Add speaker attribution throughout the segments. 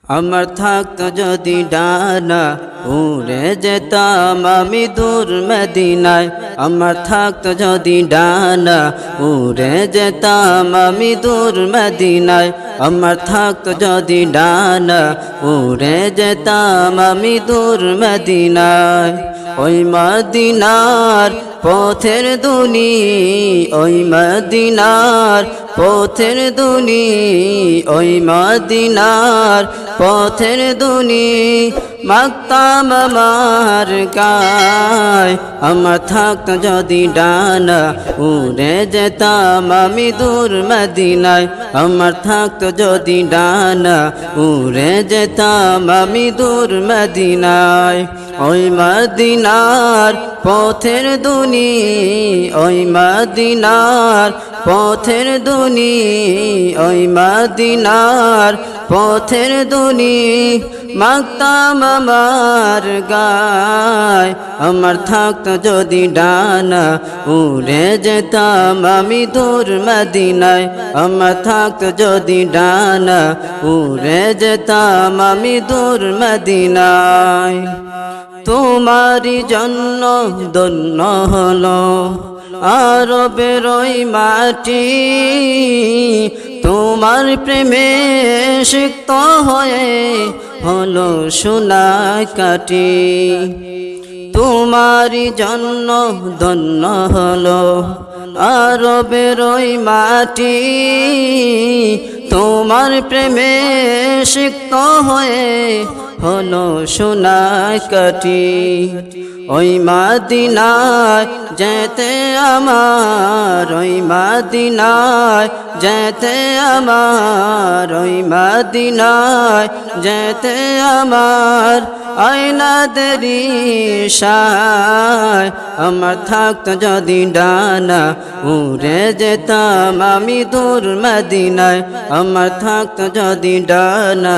Speaker 1: আমার থাকতো যদি ডানা উড়ে যেতাম আমি দূর মদিনায়। আমার থাকতো যদি ডানা উড়ে যেতাম আমি দূর মদিনায়। আমার থাকতো যদি ডানা উড়ে যেতাম আমি দূর মদিনায়। ওই মদিনার পথের দুনি, ওই মদিনার পথের দুনি, ওই মদিনার পথের দুনি মাগতাম আমার গায়। আমার থাকতো যদি ডানা উড়ে যেতাম আমি দূর মদিনায়। আমার থাকতো যদি ডানা উড়ে যেতাম আমি দূর মদিনায়। ওই মদিনার পথের দুনি, ওই মদিনার পথের দুনি, ওই মদিনার পথের দুনি মাগতাম আমার গায়। আমার থাকতো যদি ডানা উড়ে যেতাম আমি দূর মদিনায়। আমার থাকতো যদি ডানা উড়ে যেতাম আমি দূর মদিনায়। তোমারই জন্য ধন্য হলো আরবের ওই মাটি, তোমার প্রেমে সিক্ত হয়ে হলো সোনায় কাটি। তোমারই জন্য ধন্য হলো আরবের ওই মাটি, তোমার প্রেমে সিক্ত হয়ে হলো সোনায় কাটি। ওই মদিনায় যেতে আমার, ওই মদিনায় যেতে আমার, ওই মদিনায় যেতে আমার আয়না দেরি শায়। আমার থাকতো যদি ডানা উড়ে যেতাম আমি দূর মদিনায়। আমার থাকতো যদি ডানা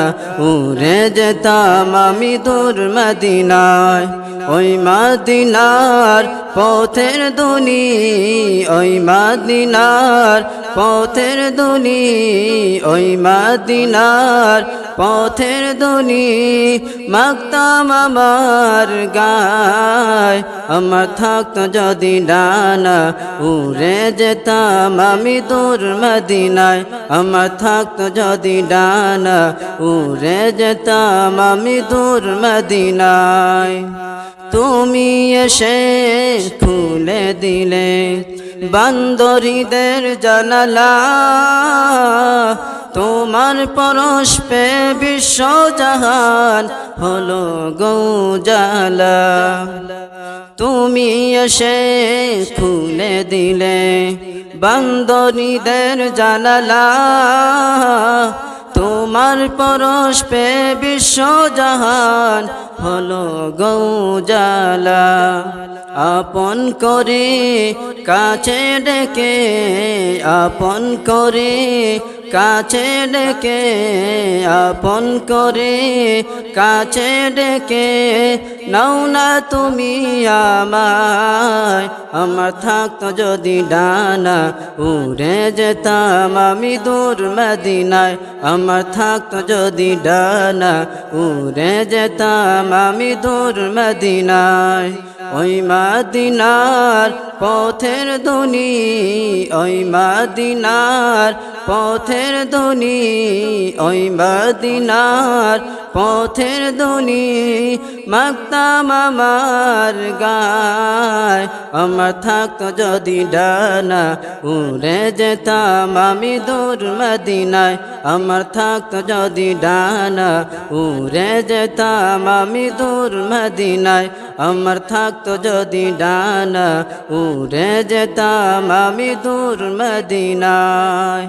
Speaker 1: উড়ে যেতাম আমি দূর মদিনায়। ওই মদিনার পথের দুনি, ওই মদিনার পথের দুনি, ওই মদিনার পথের দুনি মাগতাম আমার গায়। আমার থাকতো যদি ডানা উড়ে যেতাম আমি দূর মদিনায়। আমার থাকতো যদি ডানা উড়ে যেতাম আমি দূর মদিনায়। তুমি এসে খুলে দিলে বান্দরীদের জানালা, তোমার পরশ পে বিশ্বজাহান হলো গৌজালা। তুমি এসে খুলে দিলে বান্দরীদের জানালা, তোমার পরশ পে বিশ্বজাহান হলো গৌজালা। আপন করে কাছে ডেকে, আপন করে কাছে ডেকে, আপন করে কাছে ডেকে নাও না তুমি আমায়। আমার থাকতো যদি ডানা উড়ে যেতাম আমি দূর মদিনায়। আমার থাকতো যদি ডানা উড়ে যেতাম আমি দূর মদিনায়। ওই মদিনার পথের দুনি, ওই মদিনার পথের দুনি, ওই মদিনার পথের দুনি মাগতাম আমার গায়। আমার থাকতো যদি ডানা উড়ে যেতাম আমি দূর মদিনায়। আমার থাকতো যদি ডানা উড়ে যেতাম আমি দূর মদিনায়। আমার থাকতো যদি ডানা উড়ে যেতাম আমি দূর মদিনায়।